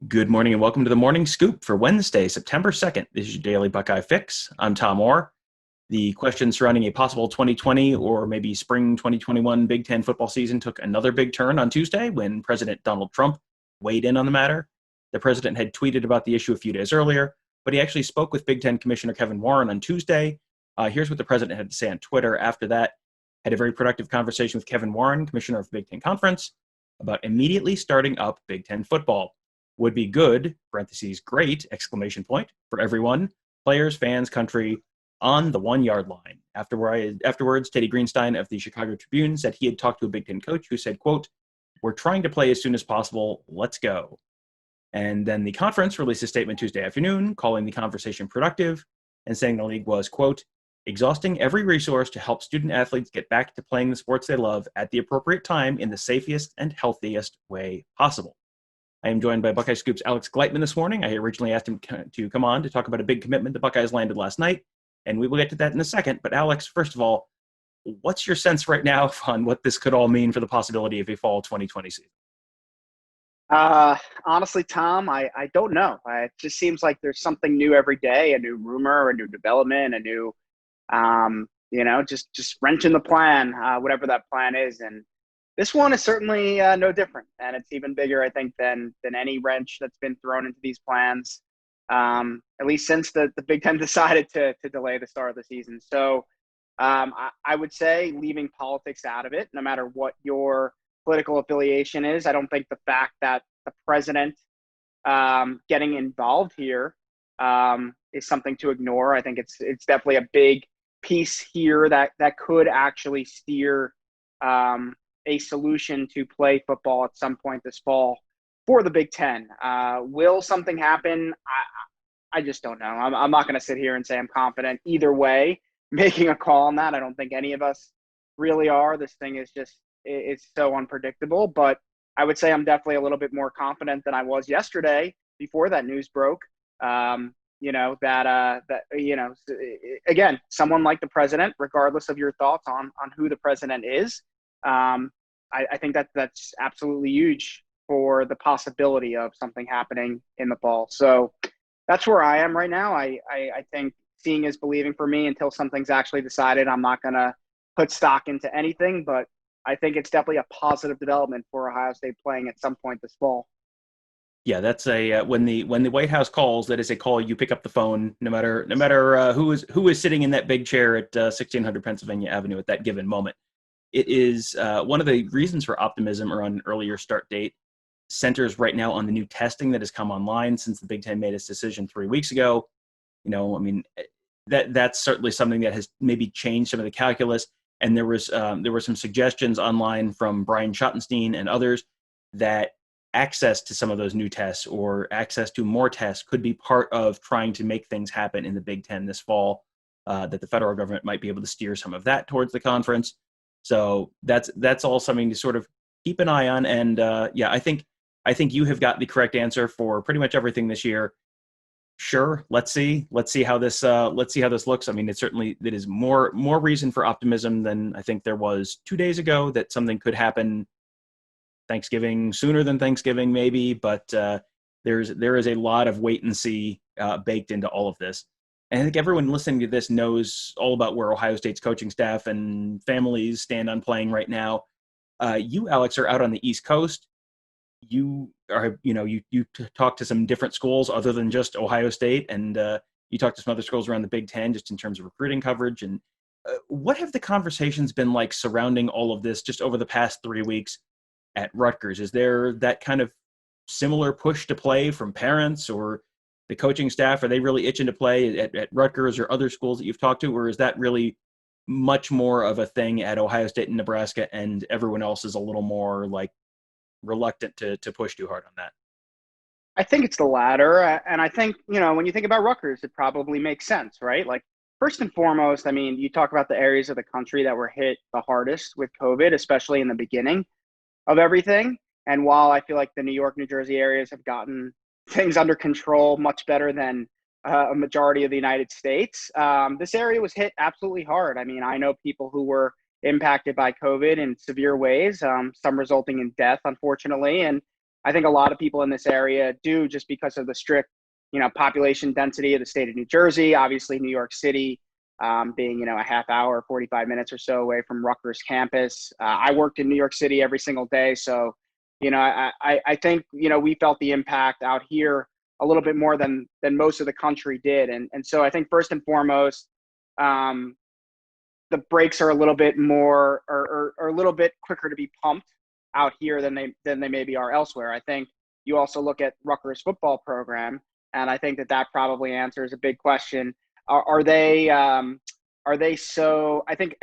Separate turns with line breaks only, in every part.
Good morning and welcome to the Morning Scoop for Wednesday, September 2nd. This is your daily Buckeye fix. I'm Tom Orr. The question surrounding a possible 2020 or maybe spring 2021 Big Ten football season took another big turn on Tuesday when President Donald Trump weighed in on the matter. The president had tweeted about the issue a few days earlier, but he actually spoke with Big Ten Commissioner Kevin Warren on Tuesday. Here's what the president had to say on Twitter after that. Had a very productive conversation with Kevin Warren, Commissioner of the Big Ten Conference, about immediately starting up Big Ten football. Would be good, parentheses, great, exclamation point, for everyone, players, fans, country, on the 1 yard line. Afterwards, Teddy Greenstein of the Chicago Tribune said he had talked to a Big Ten coach who said, quote, "We're trying to play as soon as possible. Let's go." And then the conference released a statement Tuesday afternoon calling the conversation productive and saying the league was, quote, "exhausting every resource to help student athletes get back to playing the sports they love at the appropriate time in the safest and healthiest way possible." I am joined by Buckeye Scoop's Alex Gleitman this morning. I originally asked him to come on to talk about a big commitment the Buckeyes landed last night, and we will get to that in a second. But Alex, first of all, what's your sense right now on what this could all mean for the possibility of a fall 2020 season?
Honestly, Tom, I don't know. It just seems like there's something new every day, a new rumor, a new development, a new, just wrenching the plan, whatever that plan is. And this one is certainly no different, and it's even bigger, I think, than any wrench that's been thrown into these plans, at least since the Big Ten decided to delay the start of the season. So I would say leaving politics out of it, no matter what your political affiliation is. I don't think the fact that the president getting involved here is something to ignore. I think it's definitely a big piece here that could actually steer a solution to play football at some point this fall for the Big Ten. Will something happen? I just don't know. I'm not going to sit here and say I'm confident either way making a call on that. I don't think any of us really are. This thing is just it's so unpredictable. But I would say I'm definitely a little bit more confident than I was yesterday before that news broke. Again, someone like the president, regardless of your thoughts on who the president is, I think that's absolutely huge for the possibility of something happening in the fall. So that's where I am right now. I think seeing is believing for me until something's actually decided. I'm not going to put stock into anything, but I think it's definitely a positive development for Ohio State playing at some point this fall.
Yeah, that's a when the White House calls, that is a call you pick up the phone, no matter who is sitting in that big chair at 1600 Pennsylvania Avenue at that given moment. It is one of the reasons for optimism around an earlier start date centers right now on the new testing that has come online since the Big Ten made its decision 3 weeks ago. That's certainly something that has maybe changed some of the calculus. And there were some suggestions online from Brian Schottenstein and others that access to some of those new tests or access to more tests could be part of trying to make things happen in the Big Ten this fall, that the federal government might be able to steer some of that towards the conference. So that's all something to sort of keep an eye on. And I think you have got the correct answer for pretty much everything this year. Sure, let's see how this looks. I mean, it is more reason for optimism than I think there was 2 days ago that something could happen sooner than Thanksgiving maybe, but there is a lot of wait and see baked into all of this. And I think everyone listening to this knows all about where Ohio State's coaching staff and families stand on playing right now. You, Alex, are out on the East Coast. You are, you talk to some different schools other than just Ohio State, and you talk to some other schools around the Big Ten just in terms of recruiting coverage. And what have the conversations been like surrounding all of this just over the past 3 weeks at Rutgers? Is there that kind of similar push to play from parents or the coaching staff? Are they really itching to play at Rutgers or other schools that you've talked to, or is that really much more of a thing at Ohio State and Nebraska, and everyone else is a little more like reluctant to push too hard on that?
I think it's the latter. And I think, when you think about Rutgers, it probably makes sense, right? Like, first and foremost, I mean, you talk about the areas of the country that were hit the hardest with COVID, especially in the beginning of everything. And while I feel like the New York, New Jersey areas have gotten things under control much better than a majority of the United States, this area was hit absolutely hard. I mean, I know people who were impacted by COVID in severe ways, some resulting in death, unfortunately. And I think a lot of people in this area do, just because of the strict, population density of the state of New Jersey. Obviously, New York City being, a half hour, 45 minutes or so away from Rutgers campus. I worked in New York City every single day. So, I think, we felt the impact out here a little bit more than most of the country did. And so I think first and foremost, the brakes are a little bit more or a little bit quicker to be pumped out here than they maybe are elsewhere. I think you also look at Rutgers football program, and I think that probably answers a big question. Are they so, I think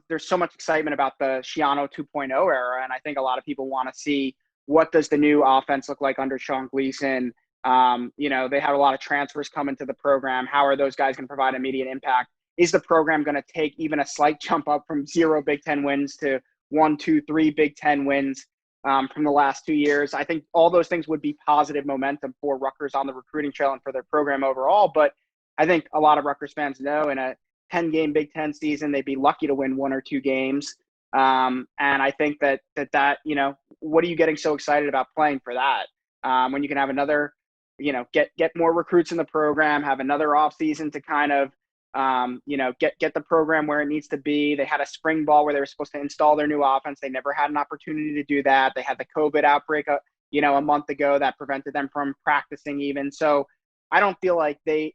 there's so much excitement about the Schiano 2.0 era, and I think a lot of people want to see what does the new offense look like under Sean Gleason. They had a lot of transfers come into the program. How are those guys going to provide immediate impact? Is the program going to take even a slight jump up from 0 Big Ten wins to 1, 2, 3 Big Ten wins from the last 2 years? I think all those things would be positive momentum for Rutgers on the recruiting trail and for their program overall. But I think a lot of Rutgers fans know in a 10-game Big Ten season, they'd be lucky to win 1 or 2 games. And I think that, what are you getting so excited about playing for that? When you can have another, get more recruits in the program, have another offseason to kind of, get the program where it needs to be. They had a spring ball where they were supposed to install their new offense. They never had an opportunity to do that. They had the COVID outbreak, a month ago that prevented them from practicing even. So I don't feel like the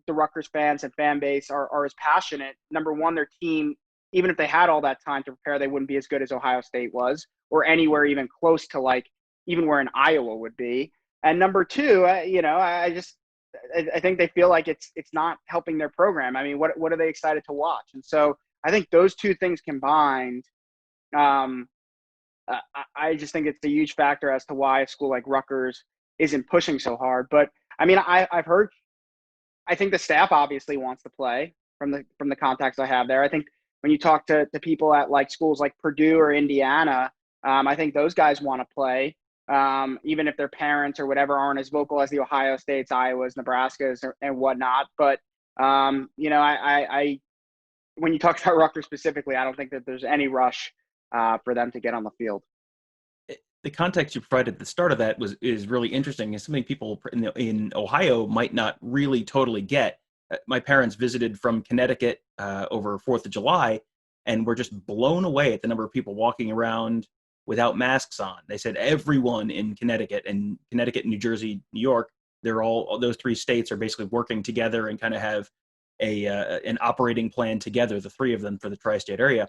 Rutgers fans and fan base are as passionate. Number one, their team, even if they had all that time to prepare, they wouldn't be as good as Ohio State was, or anywhere even close to even where an Iowa would be. And number two, I think they feel like it's not helping their program. I mean, what are they excited to watch? And so I think those two things combined, I just think it's a huge factor as to why a school like Rutgers isn't pushing so hard. But I mean, I've heard, I think the staff obviously wants to play from the contacts I have there. I think when you talk to people at schools like Purdue or Indiana, I think those guys want to play. Even if their parents or whatever aren't as vocal as the Ohio States, Iowas, Nebraskas, and whatnot. But, I when you talk about Rutgers specifically, I don't think that there's any rush for them to get on the field.
The context you provided at the start of that is really interesting. It's something people in Ohio might not really totally get. My parents visited from Connecticut over 4th of July, and were just blown away at the number of people walking around without masks on. They said everyone in Connecticut, New Jersey, New York, those 3 states are basically working together and kind of have an operating plan together, the 3 of them for the tri-state area.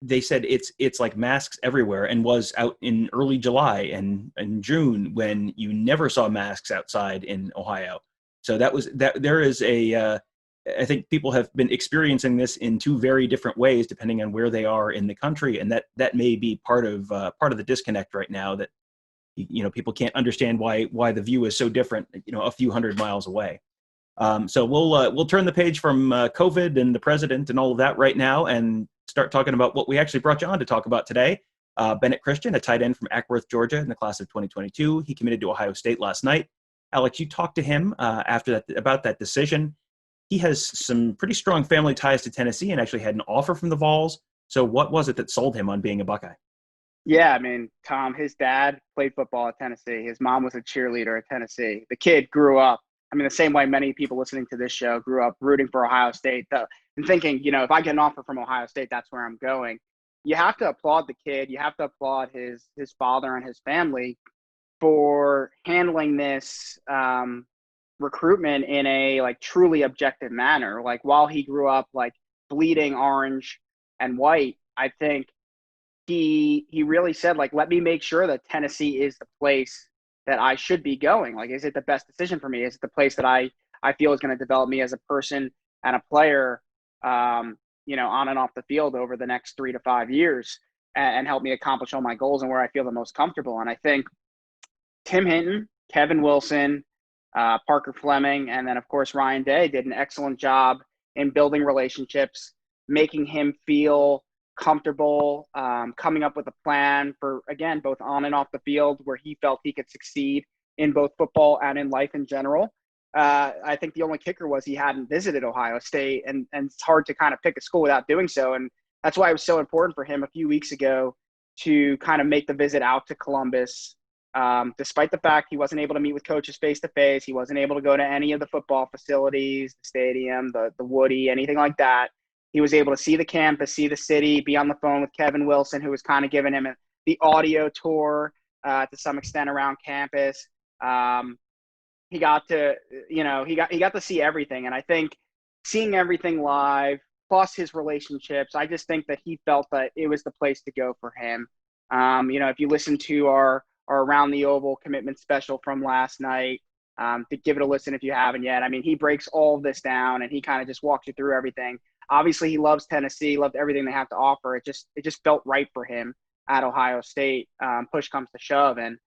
They said it's like masks everywhere, and was out in early July and June when you never saw masks outside in Ohio. So there is I think people have been experiencing this in 2 very different ways depending on where they are in the country, and that may be part of the disconnect right now, that people can't understand why the view is so different a few hundred miles away. So we'll turn the page from COVID and the president and all of that right now and start talking about what we actually brought you on to talk about today. Bennett Christian, a tight end from Ackworth, Georgia, in the class of 2022. He committed to Ohio State last night. Alex, you talked to him about that decision. He has some pretty strong family ties to Tennessee and actually had an offer from the Vols. So what was it that sold him on being a Buckeye?
Yeah, I mean, Tom, his dad played football at Tennessee. His mom was a cheerleader at Tennessee. The kid grew up, I mean, the same way many people listening to this show grew up rooting for Ohio State and thinking, if I get an offer from Ohio State, that's where I'm going. You have to applaud the kid. You have to applaud his father and his family for handling this recruitment in a truly objective manner. While he grew up bleeding orange and white, I think he really said let me make sure that Tennessee is the place that I should be going. Is it the best decision for me? Is it the place that I feel is going to develop me as a person and a player, on and off the field over the next 3 to 5 years and help me accomplish all my goals and where I feel the most comfortable. And I think Tim Hinton, Kevin Wilson, Parker Fleming, and then, of course, Ryan Day did an excellent job in building relationships, making him feel comfortable, coming up with a plan for, again, both on and off the field where he felt he could succeed in both football and in life in general. I think the only kicker was he hadn't visited Ohio State, and it's hard to kind of pick a school without doing so. And that's why it was so important for him a few weeks ago to kind of make the visit out to Columbus, despite the fact he wasn't able to meet with coaches face to face, he wasn't able to go to any of the football facilities, the stadium, the Woody, anything like that. He was able to see the campus, see the city, be on the phone with Kevin Wilson, who was kind of giving him the audio tour to some extent around campus. He got to, he got to see everything. And I think seeing everything live, plus his relationships, I just think that he felt that it was the place to go for him. If you listen to our Around the Oval commitment special from last night, to give it a listen if you haven't yet. I mean, he breaks all of this down and he kind of just walks you through everything. Obviously, he loves Tennessee, loved everything they have to offer. It just felt right for him at Ohio State. Push comes to shove, and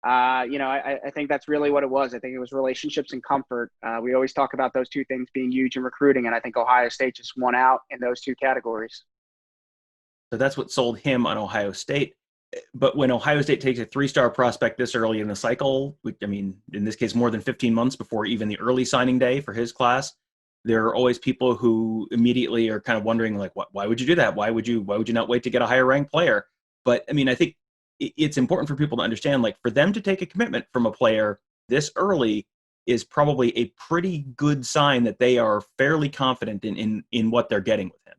I think that's really what it was. I think it was relationships and comfort. We always talk about those two things being huge in recruiting, and I think Ohio State just won out in those two categories.
So that's what sold him on Ohio State. But when Ohio State takes a 3-star prospect this early in the cycle, I mean, in this case, more than 15 months before even the early signing day for his class, there are always people who immediately are kind of wondering, like, why would you do that? Why would you not wait to get a higher ranked player? But I mean, I think it's important for people to understand, like, for them to take a commitment from a player this early is probably a pretty good sign that they are fairly confident in what they're getting with him.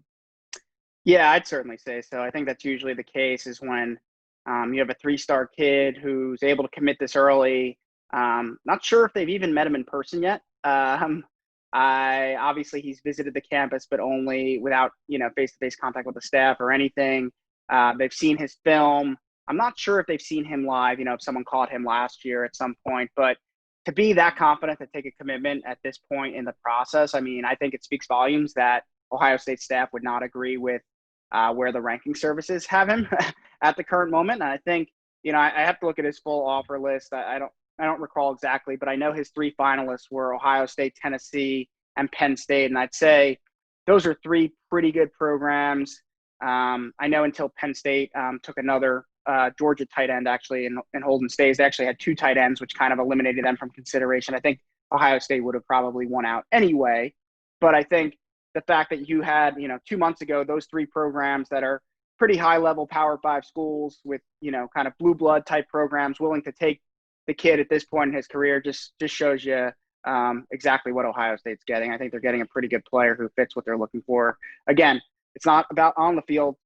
Yeah, I'd certainly say so. I think that's usually the case is when you have a 3-star kid who's able to commit this early. Not sure if they've even met him in person yet. Obviously he's visited the campus, but only without, face-to-face contact with the staff or anything. They've seen his film. I'm not sure if they've seen him live, if someone caught him last year at some point, but to be that confident to take a commitment at this point in the process, I mean, I think it speaks volumes that Ohio State staff would not agree with where the ranking services have him at the current moment. And I think, I have to look at his full offer list. I don't recall exactly, but I know his 3 finalists were Ohio State, Tennessee, and Penn State. And I'd say those are 3 pretty good programs. I know until Penn State took another Georgia tight end actually in Holden Stays. They actually had 2 tight ends, which kind of eliminated them from consideration. I think Ohio State would have probably won out anyway. But I think the fact that you had, 2 months ago, those 3 programs that are pretty high level Power 5 schools with, kind of blue blood type programs willing to take the kid at this point in his career just shows you exactly what Ohio State's getting. I think they're getting a pretty good player who fits what they're looking for. Again, it's not about on the field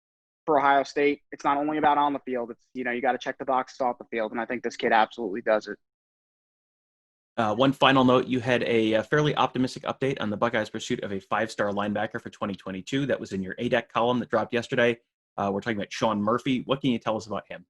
for Ohio State. It's not only about on the field. It's, you got to check the boxes off the field. And I think this kid absolutely does it.
One final note, you had a fairly optimistic update on the Buckeyes' pursuit of a 5-star linebacker for 2022. That was in your ADEC column that dropped yesterday. We're talking about Sean Murphy. What can you tell us about him?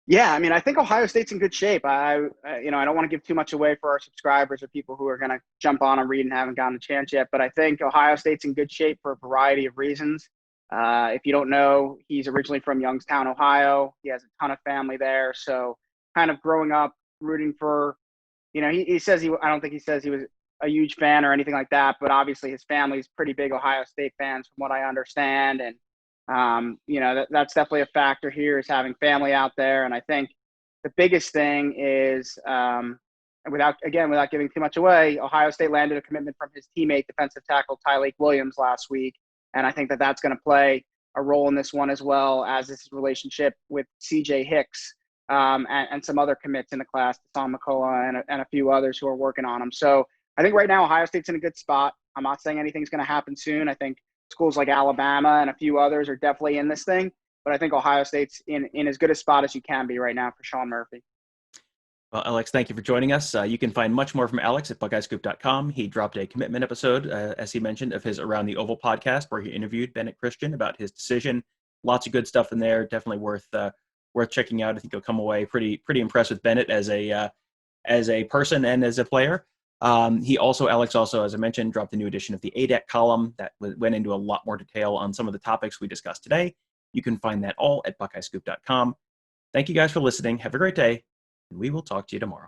Yeah, I mean, I think Ohio State's in good shape. I don't want to give too much away for our subscribers or people who are going to jump on and read and haven't gotten a chance yet. But I think Ohio State's in good shape for a variety of reasons. If you don't know, he's originally from Youngstown, Ohio. He has a ton of family there. So kind of growing up rooting for, he says I don't think he says he was a huge fan or anything like that, but obviously his family's pretty big Ohio State fans from what I understand. And, that's definitely a factor here is having family out there. And I think the biggest thing is, without giving too much away, Ohio State landed a commitment from his teammate, defensive tackle Tyleik Williams last week. And I think that that's going to play a role in this one as well as his relationship with CJ Hicks and some other commits in the class, Tom McCullough and a few others who are working on him. So I think right now Ohio State's in a good spot. I'm not saying anything's going to happen soon. I think schools like Alabama and a few others are definitely in this thing. But I think Ohio State's in as good a spot as you can be right now for Sean Murphy.
Well, Alex, thank you for joining us. You can find much more from Alex at BuckeyeScoop.com. He dropped a commitment episode, as he mentioned, of his Around the Oval podcast where he interviewed Bennett Christian about his decision. Lots of good stuff in there. Definitely worth checking out. I think you'll come away pretty impressed with Bennett as a person and as a player. Alex also, as I mentioned, dropped a new edition of the ADEC column that went into a lot more detail on some of the topics we discussed today. You can find that all at BuckeyeScoop.com. Thank you guys for listening. Have a great day, and we will talk to you tomorrow.